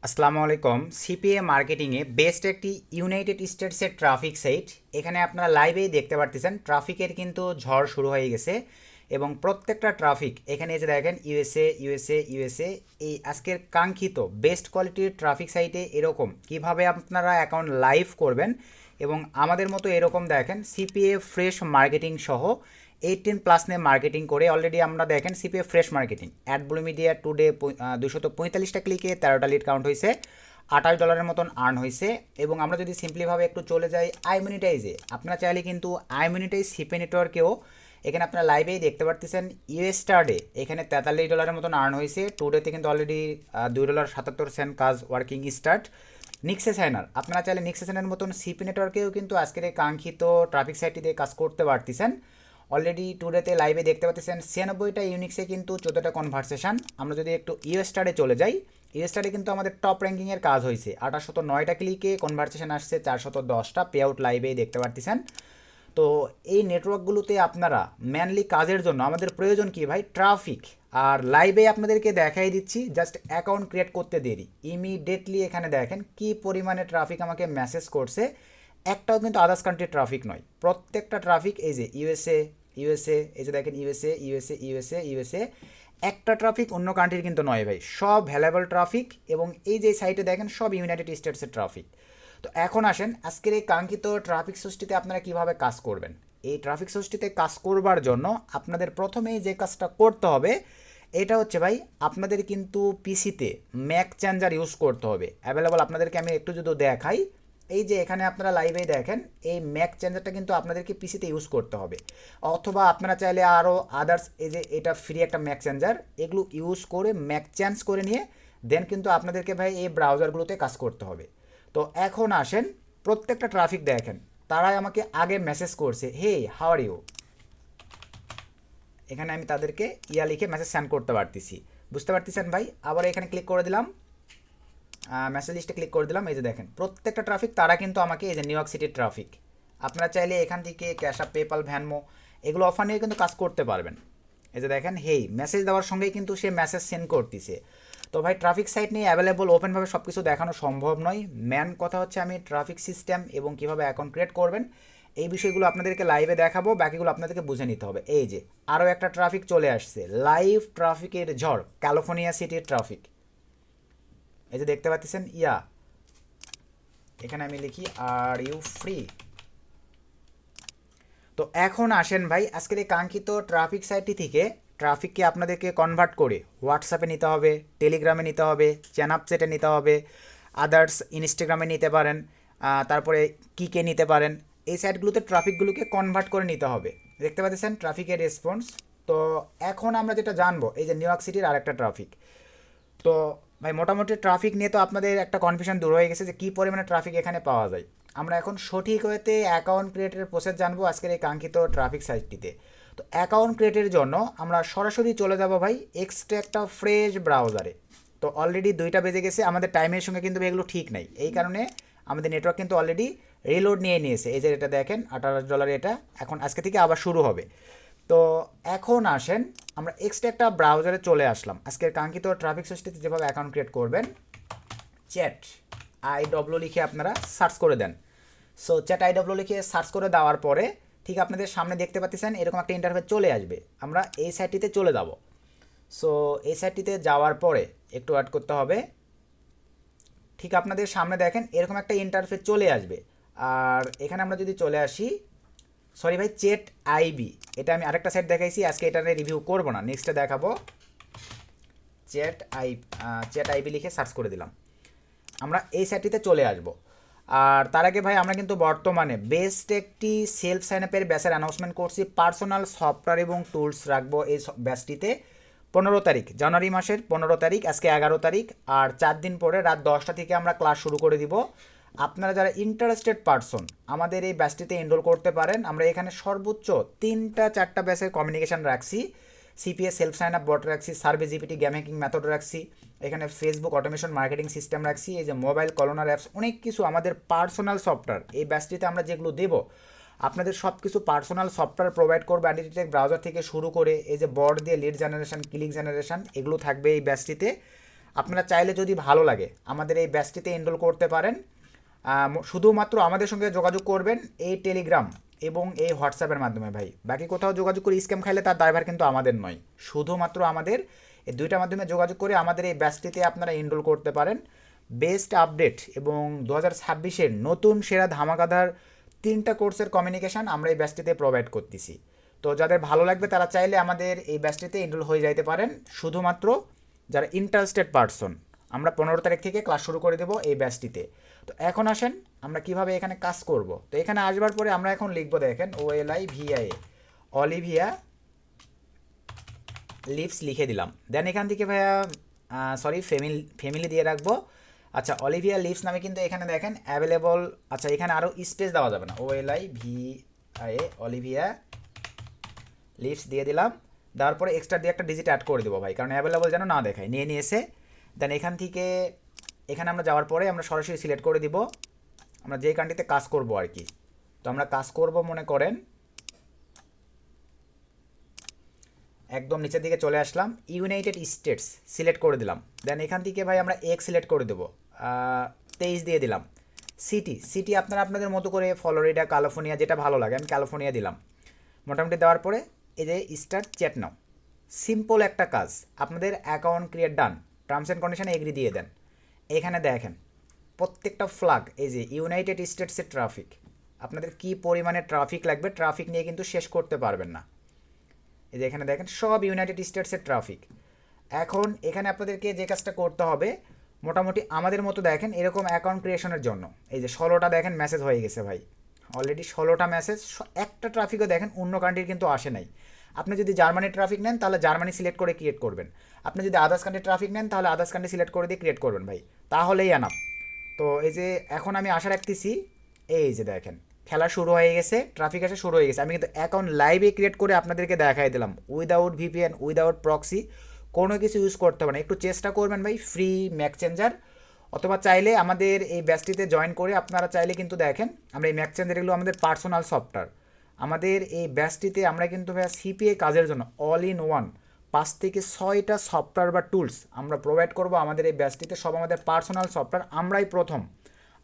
আসসালামু আলাইকুম। CPA মার্কেটিংয়ে best একটি ইউনাইটেড স্টেটসের ট্রাফিক সাইট। এখানে আপনারা লাইভেই দেখতে পারতেছেন ট্রাফিকের কিন্তু ঝড় শুরু হয়ে গেছে এবং প্রত্যেকটা ট্রাফিক এখানে যে দেখেন ইউএসএ ইউএসএ ইউএসএ। এই আজকের কাঙ্ক্ষিত বেস্ট কোয়ালিটির ট্রাফিক সাইটে এরকম কিভাবে আপনারা অ্যাকাউন্ট লাইভ করবেন এবং আমাদের মতো এরকম দেখেন সিপিএ ফ্রেশ মার্কেটিং সহ 18+ নিয়ে মার্কেটিং করে অলরেডি আমরা দেখেন CPA fresh marketing AdBlue media today 245টা ক্লিকে 13টা লিড কাউন্ট হয়েছে, $28 মতন আর্ন হয়েছে। এবং আমরা যদি সিম্পলিভাবে একটু চলে যাই আইমনিটাইজে, আপনারা চাইলে কিন্তু আইমনিটাইজ সিপি নেটওয়ার্কেও এখানে আপনারা লাইভেই দেখতে পারতেছেন ইউএস স্টার্ডে এখানে $43 মতন আর্ন হয়েছে। টুডেতে কিন্তু অলরেডি $2.77 কাজ ওয়ার্কিং স্টার্ট। নিক্সে সাইনার আপনারা চাইলে নিক্সে সাইনার মতন সিপি নেটওয়ার্কেও কিন্তু আজকের এই কাঙ্ক্ষিত ট্রাফিক সাইটটিতে কাজ করতে পারতেছেন। অলরেডি টুডেতে লাইভে দেখতে পাচ্ছেন 96টা ইউনিক্সে কিন্তু 14টা কনভারসেশন। আমরা যদি একটু ইউএসটারে চলে যাই, ইউএসটারে কিন্তু আমাদের টপ র্যাঙ্কিংয়ের কাজ হয়েছে 809টা ক্লিকে কনভারসেশন আসছে 410টা পে আউট লাইভেই দেখতে পারতেছেন। তো এই নেটওয়ার্কগুলোতে আপনারা মেনলি কাজের জন্য আমাদের প্রয়োজন কি ভাই? ট্রাফিক। আর লাইভে আপনাদেরকে দেখাই দিচ্ছি জাস্ট অ্যাকাউন্ট ক্রিয়েট করতে দেরি। ইমিডিয়েটলি এখানে দেখেন কি পরিমাণে ট্রাফিক আমাকে মেসেজ করছে। একটাও কিন্তু আদার্স কান্ট্রির ট্রাফিক নয়, প্রত্যেকটা ট্রাফিক এই যে ইউএসএ ইউএসএ, এই যে দেখেন ইউএসএ ইউএসএ ইউএসএ ইউএসএ। একটা ট্রাফিক অন্য কান্ট্রির কিন্তু নয় ভাই, সব ভ্যালুয়েবল ট্রাফিক। এবং এই যে সাইটে দেখেন সব ইউনাইটেড স্টেটসের ট্রাফিক। তো এখন আসেন আজকের এই কাঙ্ক্ষিত ট্রাফিক সৃষ্টিতে আপনারা কিভাবে কাজ করবেন। এই ট্রাফিক সৃষ্টিতে কাজ করবার জন্য আপনাদের প্রথমেই যে কাজটা করতে হবে এটা হচ্ছে ভাই, আপনাদের কিন্তু পিসিতে ম্যাক চেঞ্জার ইউজ করতে হবে। অ্যাভেলেবল আপনাদেরকে আমি একটু যদি দেখাই, এই যে এখানে আপনারা লাইভে দেখেন এই ম্যাক চেঞ্জারটা কিন্তু আপনাদেরকে পিসিতে ইউজ করতে হবে। অথবা আপনারা চাইলে আরও আদার্স, এই যে এটা ফ্রি একটা ম্যাক চেঞ্জার, এগুলো ইউজ করে ম্যাক চেঞ্জ করে নিয়ে দেন কিন্তু আপনাদেরকে ভাই এই ব্রাউজারগুলোতে কাজ করতে হবে। তো এখন আসেন প্রত্যেকটা ট্রাফিক দেখেন, তারাই আমাকে আগে মেসেজ করছে হে হাউ আর ইউ। এখানে আমি তাদেরকে ইয়া লিখে মেসেজ সেন্ড করতে পারতেছি, বুঝতে পারতেছেন ভাই। আবার এখানে ক্লিক করে দিলাম, মেসেজ লিস্টে ক্লিক করে দিলাম। এই যে দেখেন প্রত্যেকটা ট্রাফিক তারা কিন্তু আমাকে, এই যে নিউ ইয়র্ক সিটির ট্রাফিক। আপনারা চাইলে এখান থেকে ক্যাশ আপ, পেপাল, ভ্যানমো এগুলো অফার নিয়ে কিন্তু কাজ করতে পারবেন। এই যে দেখেন হেই মেসেজ দেওয়ার সঙ্গেই কিন্তু সে মেসেজ সেন্ড করতেছে। তো ভাই ট্রাফিক সাইট নিয়ে অ্যাভেলেবল ওপেনভাবে সব কিছু দেখানো সম্ভব নয়। ম্যান কথা হচ্ছে আমি ট্রাফিক সিস্টেম এবং কীভাবে অ্যাকাউন্ট ক্রিয়েট করবেন এই বিষয়গুলো আপনাদেরকে লাইভে দেখাবো, বাকিগুলো আপনাদেরকে বুঝে নিতে হবে। এই যে আরও একটা ট্রাফিক চলে আসছে, লাইভ ট্রাফিকের ঝড়, ক্যালিফোর্নিয়া সিটির ট্রাফিক। এই যে দেখতে পাচ্ছেন ইয়া, এখানে আমি লিখি আর ইউ ফ্রি। তো এখন আসেন ভাই আজকের এই কাঙ্ক্ষিত ট্রাফিক সাইটটি থেকে ট্রাফিককে আপনাদেরকে কনভার্ট করে হোয়াটসঅ্যাপে নিতে হবে, টেলিগ্রামে নিতে হবে, চ্যাটে নিতে হবে, আদার্স ইনস্টাগ্রামে নিতে পারেন, তারপরে কিকে নিতে পারেন। এই সাইটগুলোতে ট্রাফিকগুলোকে কনভার্ট করে নিতে হবে। দেখতে পাচ্ছেন ট্রাফিকের রেসপন্স। তো এখন আমরা যেটা জানবো, এই যে নিউ ইয়র্ক সিটির আরেকটা ট্রাফিক। তো ভাই মোটামুটি ট্রাফিক নিয়ে তো আপনাদের একটা কনফিউশন দূর হয়ে গেছে যে কী পরিমাণে ট্রাফিক এখানে পাওয়া যায়। আমরা এখন সঠিক হয়েতে অ্যাকাউন্ট ক্রিয়েটের প্রসেস জানবো আজকের এই কাঙ্ক্ষিত ট্রাফিক সাইটটিতে। তো অ্যাকাউন্ট ক্রিয়েটের জন্য আমরা সরাসরি চলে যাব ভাই এক্সট্রা একটা ফ্রেশ ব্রাউজারে। তো অলরেডি 2টা বেজে গেছে, আমাদের টাইমের সঙ্গে কিন্তু এগুলো ঠিক নাই, এই কারণে আমাদের নেটওয়ার্ক কিন্তু অলরেডি রিলোড নিয়ে নিয়েছে। এই যে এটা দেখেন $28 এটা এখন আজকে থেকে আবার শুরু হবে। তো এখন আসেন আমরা এক্সট্রা একটা ব্রাউজারে চলে আসলাম। আজকের কাঙ্ক্ষিত ট্রাফিক সিস্টেমে যেভাবে অ্যাকাউন্ট ক্রিয়েট করবেন, চ্যাট আইডব্লিউ লিখে আপনারা সার্চ করে দেন। সো চ্যাট আইডব্লিউ লিখে সার্চ করে দেওয়ার পরে ঠিক আপনাদের সামনে দেখতে পাচ্ছেন এরকম একটা ইন্টারফেস চলে আসবে। আমরা এই সাইটটিতে চলে যাব। সো এই সাইটটিতে যাওয়ার পরে একটু অ্যাড করতে হবে। ঠিক আপনাদের সামনে দেখেন এরকম একটা ইন্টারফেস চলে আসবে। আর এখানে আমরা যদি চলে আসি, সরি ভাই চ্যাট আইবি, এটা আমি আরেকটা সাইট দেখাইছি, আজকে এটা রিভিউ করবো না, নেক্সটে দেখাবো। চ্যাট আইবি লিখে সার্চ করে দিলাম, আমরা এই সাইটটিতে চলে আসব। আর তার আগে ভাই আমরা কিন্তু বর্তমানে বেস্ট একটি সেলফ সাইন আপের ব্যাচের অ্যানাউন্সমেন্ট করছি। পার্সোনাল সফটওয়্যার এবং টুলস রাখবো এই ব্যাচটিতে 15 তারিখ, জানুয়ারি মাসের 15 তারিখ, আজকে 11 তারিখ। আর 4 দিন পরে রাত 10টা থেকে আমরা ক্লাস শুরু করে দিব। আপনারা যারা ইন্টারেস্টেড পারসন আমাদের এই ব্যাচটিতে এনরোল করতে পারেন। আমরা এখানে সর্বোচ্চ 3-4টা ব্যাচের কমিউনিকেশন রাখছি। সিপিএ সেলফ সাইন আপ বট রাখছি, survey GPT game hacking method রাখছি, এখানে ফেসবুক অটোমেশন মার্কেটিং সিস্টেম রাখছি, এই যে মোবাইল কলোনার অ্যাপস, অনেক কিছু আমাদের পার্সোনাল সফটওয়্যার এই ব্যাচটিতে আমরা যেগুলো দেবো আপনাদের সব কিছু পার্সোনাল সফটওয়্যার প্রোভাইড করবে। অ্যাডিটেক ব্রাউজার থেকে শুরু করে এই যে বট দিয়ে লিড জেনারেশন, ক্লিক জেনারেশন, এগুলো থাকবে এই ব্যাচটিতে। আপনারা চাইলে যদি ভালো লাগে আমাদের এই ব্যাচটিতে এনরোল করতে পারেন। শুধুমাত্র আমাদের সঙ্গে যোগাযোগ করবেন এই টেলিগ্রাম এবং এই হোয়াটসঅ্যাপের মাধ্যমে ভাই। বাকি কোথাও যোগাযোগ করে স্ক্যাম খাইলে তার দায়ভার কিন্তু আমাদের নয়। শুধুমাত্র আমাদের এই দুইটার মাধ্যমে যোগাযোগ করে আমাদের এই ব্যাচটিতে আপনারা এনরোল করতে পারেন। বেস্ট আপডেট এবং 2026-এর নতুন সেরা ধামাকাদার 3টা কোর্সের কমিউনিকেশান আমরা এই ব্যাচটিতে প্রোভাইড করতেছি। তো যাদের ভালো লাগবে তারা চাইলে আমাদের এই ব্যাচটিতে এনরোল হয়ে যাইতে পারেন। শুধুমাত্র যারা ইন্টারেস্টেড পারসন, আমরা 15 তারিখ থেকে ক্লাস শুরু করে দেবো এই ব্যাচটিতে। তো এখন আসেন আমরা কিভাবে এখানে কাজ করব। তো এখানে আসবার পরে আমরা এখন লিখবো, দেখেন OLIVIA অলিভিয়া লিভস লিখে দিলাম। দেন এখান থেকে ভাইয়া সরি ফ্যামিলি দিয়ে রাখবো। আচ্ছা, অলিভিয়া লিভস নামে কিন্তু এখানে দেখেন অ্যাভেলেবল। আচ্ছা, এখানে আরও স্পেস দেওয়া যাবে না, OLIVIA অলিভিয়া লিভস দিয়ে দিলাম। দেওয়ার পরে এক্সট্রা দিয়ে একটা ডিজিট অ্যাড করে দেবো ভাই, কারণ অ্যাভেলেবল যেন না দেখায়। নিয়েছে। দেন এখান থেকে এখানে আমরা যাওয়ার পরে আমরা সরাসরি সিলেক্ট করে দিব আমরা যেই কান্ট্রিতে কাজ করব আর কি। তো আমরা কাজ করব মনে করেন একদম নিচের দিকে চলে আসলাম, ইউনাইটেড স্টেটস সিলেক্ট করে দিলাম। দেন এখান থেকে ভাই আমরা সিলেক্ট করে দেবো, 23 দিয়ে দিলাম। সিটি আপনারা আপনাদের মতো করে ফ্লোরিডা, ক্যালিফোর্নিয়া যেটা ভালো লাগে, আমি ক্যালিফোর্নিয়া দিলাম। মোটামুটি দেওয়ার পরে এই যে স্টার্ট চ্যাট নাও। সিম্পল একটা কাজ, আপনাদের account create done, terms and কন্ডিশনে এগ্রি দিয়ে দেন। এখানে দেখেন প্রত্যেকটা ফ্ল্যাগ, এই যে ইউনাইটেড স্টেটসের ট্রাফিক, আপনাদের কি পরিমাণে ট্রাফিক লাগবে, ট্রাফিক নিয়ে কিন্তু শেষ করতে পারবেন না। এই যে এখানে দেখেন সব ইউনাইটেড স্টেটসের ট্রাফিক। এখন এখানে আপনাদেরকে যে কাজটা করতে হবে, মোটামুটি আমাদের মতো দেখেন এরকম অ্যাকাউন্ট ক্রিয়েশনের জন্য এই যে 16টা দেখেন মেসেজ হয়ে গেছে ভাই, অলরেডি 16টা মেসেজ। একটা ট্রাফিকও দেখেন অন্য কান্ট্রির কিন্তু আসে নাই। আপনি যদি জার্মানির ট্রাফিক নেন তাহলে জার্মানি সিলেক্ট করে ক্রিয়েট করবেন, আপনি যদি আদার্স কান্ট্রির ট্রাফিক নেন তাহলে আদার্স কান্ট্রি সিলেক্ট করে দিয়ে ক্রিয়েট করবেন ভাই, তাহলেই আনাপ। তো এই যে এখন আমি আশা রাখতেছি, এই যে দেখেন খেলা শুরু হয়ে গেছে, ট্রাফিক আসা শুরু হয়ে গেছে। আমি কিন্তু অ্যাকাউন্ট লাইভে ক্রিয়েট করে আপনাদেরকে দেখাই দিলাম, উইদাউট ভিপিএন, উইদাউট প্রক্সি, কোনো কিছু ইউজ করতে হবে না। একটু চেষ্টা করবেন ভাই, ফ্রি ম্যাক চেঞ্জার, অথবা চাইলে আমাদের এই ব্যাচটিতে জয়েন করে আপনারা চাইলে কিন্তু দেখেন আমরা এই ম্যাক চেঞ্জার এগুলো আমাদের পার্সোনাল সফটওয়্যার। আমাদের এই ব্যাচটিতে আমরা কিন্তু ভাই সিপিএ কাজের জন্য অল ইন ওয়ান 5 থেকে 6টা সফটওয়্যার বা টুলস আমরা প্রোভাইড করব আমাদের এই ব্যাচটিতে। সব আমাদের পার্সোনাল সফটওয়্যার, আমরাই প্রথম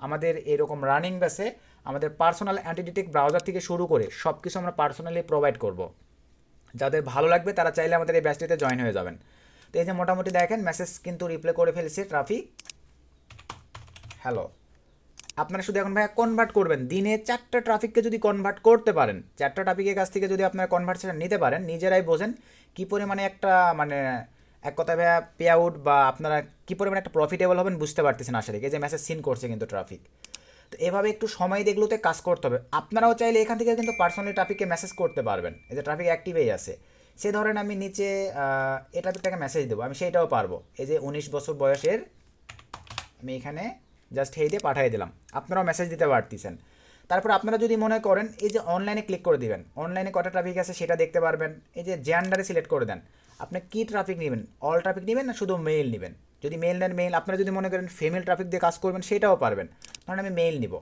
আমাদের এরকম রানিং ব্যাচে আমাদের পার্সোনাল অ্যান্টিডিটেক ব্রাউজার থেকে শুরু করে সব কিছু আমরা পার্সোনালি প্রোভাইড করব। যাদের ভালো লাগবে তারা চাইলে আমাদের এই ব্যাচটিতে জয়েন হয়ে যাবেন। তো এই যে মোটামুটি দেখেন মেসেজ কিন্তু রিপ্লাই করে ফেলছে ট্রাফিক, হ্যালো। আপনারা শুধু এখন ভাইয়া কনভার্ট করবেন, দিনে 4টা ট্রাফিককে যদি কনভার্ট করতে পারেন, 4টা ট্রাফিকের কাছ থেকে যদি আপনারা কনভার্সেশন নিতে পারেন, নিজেরাই বোঝেন কী পরিমাণে একটা মানে এক কথায় ভাইয়া পে আউট বা আপনারা কী পরিমাণে একটা প্রফিটেবল হবেন বুঝতে পারতেছেন আশা রেখে। যে মেসেজ সিন করছে কিন্তু ট্রাফিক। তো এভাবে একটু সময় দেখলোতে কাজ করতে হবে। আপনারাও চাইলে এখান থেকে কিন্তু পার্সোনালি ট্রাফিককে মেসেজ করতে পারবেন, এই যে ট্রাফিক অ্যাক্টিভেই আছে। সে ধরেন আমি নিচে এই ট্রাফিকটাকে মেসেজ দেবো, আমি সেইটাও পারবো। এই যে 19 বছর বয়সের, আমি এখানে জাস্ট হেই দিয়ে পাঠিয়ে দিলাম, আপনারাও মেসেজ দিতে পারতেছেন। তারপর আপনারা যদি মনে করেন এই যে অনলাইনে ক্লিক করে দিবেন, অনলাইনে কটা ট্রাফিক আছে সেটা দেখতে পারবেন। এই যে জেন্ডারে সিলেক্ট করে দেন, আপনি কী ট্রাফিক নেবেন, অল ট্রাফিক নেবেন না শুধু মেইল নেবেন। যদি মেইল নেন মেইল, আপনারা যদি মনে করেন ফিমেল ট্রাফিক দিয়ে কাজ করবেন সেটাও পারবেন, কারণ আমি মেইল নিব।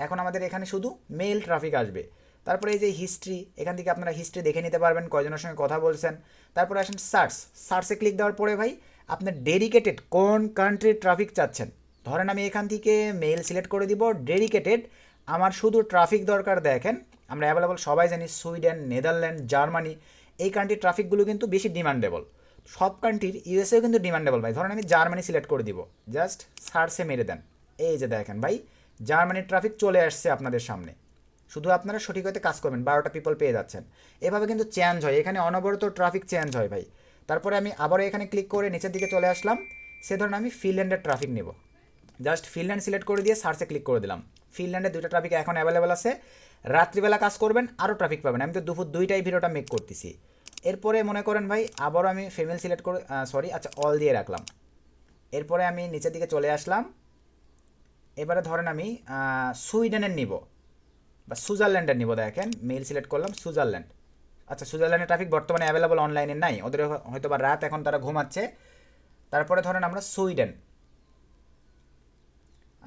এখন আমাদের এখানে শুধু মেইল ট্রাফিক আসবে। তারপরে এই যে হিস্ট্রি, এখান থেকে আপনারা হিস্ট্রি দেখে নিতে পারবেন কয়জনের সঙ্গে কথা বলছেন। তারপরে আসেন সার্চে ক্লিক দেওয়ার পরে ভাই আপনার ডেডিকেটেড কোন কান্ট্রির ট্রাফিক চাচ্ছেন। ধরেন আমি এখান থেকে মেইল সিলেক্ট করে দিব ডেডিকেটেড, আমার শুধু ট্রাফিক দরকার। দেখেন আমরা অ্যাভেলেবল সবাই জানি সুইডেন, নেদারল্যান্ড, জার্মানি, এই কান্ট্রির ট্রাফিকগুলো কিন্তু বেশি ডিমান্ডেবল। সব কান্ট্রির ইউএসএও কিন্তু ডিমান্ডেবল ভাই। ধরেন আমি জার্মানি সিলেক্ট করে দিব, জাস্ট সার্চে মেরে দেন, এই যে দেখেন ভাই জার্মানির ট্রাফিক চলে আসছে আপনাদের সামনে। শুধু আপনারা সঠিক হতে কাজ করবেন, 12টা পিপল পেয়ে যাচ্ছেন। এভাবে কিন্তু চেঞ্জ হয়, এখানে অনবরত ট্রাফিক চেঞ্জ হয় ভাই। তারপরে আমি আবারও এখানে ক্লিক করে নিচের দিকে চলে আসলাম। সে ধরুন আমি ফিনল্যান্ডের ট্রাফিক নেব, জাস্ট ফিনল্যান্ড সিলেক্ট করে দিয়ে সার্চে ক্লিক করে দিলাম। ফিনল্যান্ডে 2টা ট্রাফিক এখন অ্যাভেলেবেল আছে। রাত্রিবেলা কাজ করবেন আরও ট্রাফিক পাবেন, আমি তো দুপুর 2টায় ভিডিওটা মেক করতেছি। এরপরে মনে করেন ভাই আবারও আমি ফিমেল সিলেক্ট করে আচ্ছা অল দিয়ে রাখলাম। এরপরে আমি নিচের দিকে চলে আসলাম। এবারে ধরেন আমি সুইডেনের নিব বা সুইজারল্যান্ডের নিব। দেখেন মেইল সিলেক্ট করলাম সুইজারল্যান্ড। আচ্ছা সুইজারল্যান্ডের ট্রাফিক বর্তমানে অ্যাভেলেবল অনলাইনে নাই, ওদের হয়তো বা রাত, এখন তারা ঘুমাচ্ছে। তারপরে ধরেন আমরা সুইডেন,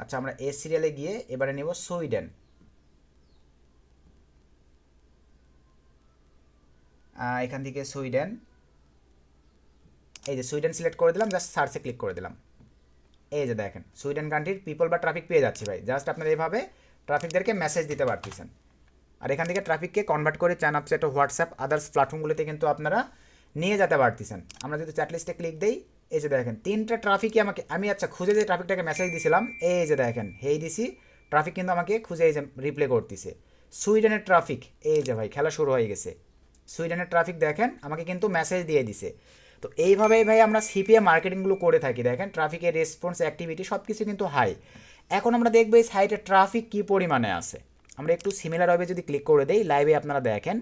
আচ্ছা আমরা এ সিরিয়ালে গিয়ে এবারে নেব সুইডেন। এখান থেকে সুইডেন, এই যে সুইডেন সিলেক্ট করে দিলাম, জাস্ট সার্চে ক্লিক করে দিলাম। এই যে দেখেন সুইডেন কান্ট্রির পিপল বা ট্রাফিক পেয়ে যাচ্ছি ভাই। জাস্ট আপনারা এইভাবে ট্রাফিকদেরকে মেসেজ দিতে পারতেছেন। আর এখান থেকে ট্রাফিককে কনভার্ট করে চ্যান আপসেট ও হোয়াটসঅ্যাপ আদার্স প্ল্যাটফর্মগুলোতে কিন্তু আপনারা নিয়ে যেতে পারতেছেন। আমরা যদি চ্যাট লিস্টে ক্লিক দিই, এই যে দেখেন 3টা ট্রাফিকই আমাকে, আমি আচ্ছা খুঁজে যে ট্রাফিকটাকে মেসেজ দিয়েছিলাম, এই যে দেখেন হেই দিছি, ট্রাফিক কিন্তু আমাকে খুঁজে এই যে রিপ্লে করতেছে। সুইডেনের ট্রাফিক, এই যে ভাই খেলা শুরু হয়ে গেছে। সুইডেনের ট্রাফিক দেখেন আমাকে কিন্তু মেসেজ দিয়ে দিছে। তো এইভাবেই ভাই আমরা সিপিএ মার্কেটিংগুলো করে থাকি। দেখেন ট্রাফিকের রেসপন্স, অ্যাক্টিভিটি সব কিছু কিন্তু হাই। এখন আমরা দেখবো এই সাইটে ট্রাফিক কী পরিমাণে আছে। আমরা একটু সিমিলার ওয়েবে যদি ক্লিক করে দেই, লাইভে আপনারা দেখেন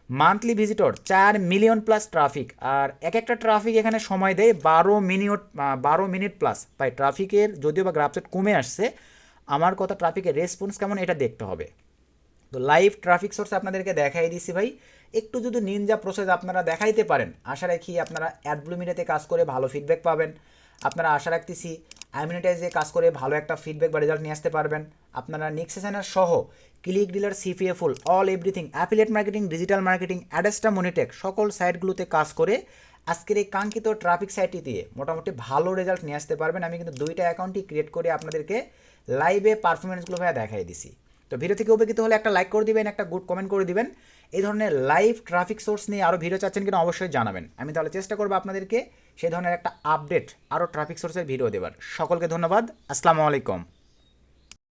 monthly visitor 4 million plus traffic. আর এক একটা ট্রাফিক এখানে সময় দেয় 12 মিনিট প্লাস। ভাই ট্রাফিকের যদিও বা গ্রাফসেট কমে আসছে, আমার কথা ট্রাফিকের রেসপন্স কেমন এটা দেখতে হবে। তো লাইভ ট্রাফিক সোর্স আপনাদেরকে দেখাই দিছি ভাই। একটু যদি নিনজা প্রসেস আপনারা দেখাইতে পারেন, আশা রাখি আপনারা অ্যাডব্লুমিনেতে কাজ করে ভালো ফিডব্যাক পাবেন। আপনারা আশা রাখতেছি অ্যামিনিটাইজে কাজ করে ভালো একটা ফিডব্যাক বা রেজাল্ট নিয়ে আসতে পারবেন। আপনারা নেক্সেশনের সহ click dealer, CPA full, all everything, affiliate marketing, digital marketing, Adsterra, Monetag সকল সাইটগুলোতে কাজ করে আজকের এই কাঙ্ক্ষিত ট্রাফিক সাইটটি দিয়ে মোটামুটি ভালো রেজাল্ট নিয়ে আসতে পারবেন। আমি কিন্তু 2টা অ্যাকাউন্টই ক্রিয়েট করে আপনাদেরকে লাইভে পারফরমেন্সগুলো ভাইয়া দেখাই দিছি। তো ভিডিও থেকে উপকৃত হলে একটা লাইক করে দিবেন, একটা গুড কমেন্ট করে দিবেন। এই ধরনের লাইভ ট্রাফিক সোর্স নিয়ে আরও ভিডিও চাচ্ছেন কিনা অবশ্যই জানাবেন। আমি তাহলে চেষ্টা করবো আপনাদেরকে সেই ধরনের একটা আপডেট আরও ট্রাফিক সোর্সের ভিডিও দেবার। সকলকে ধন্যবাদ। আসসালামু আলাইকুম।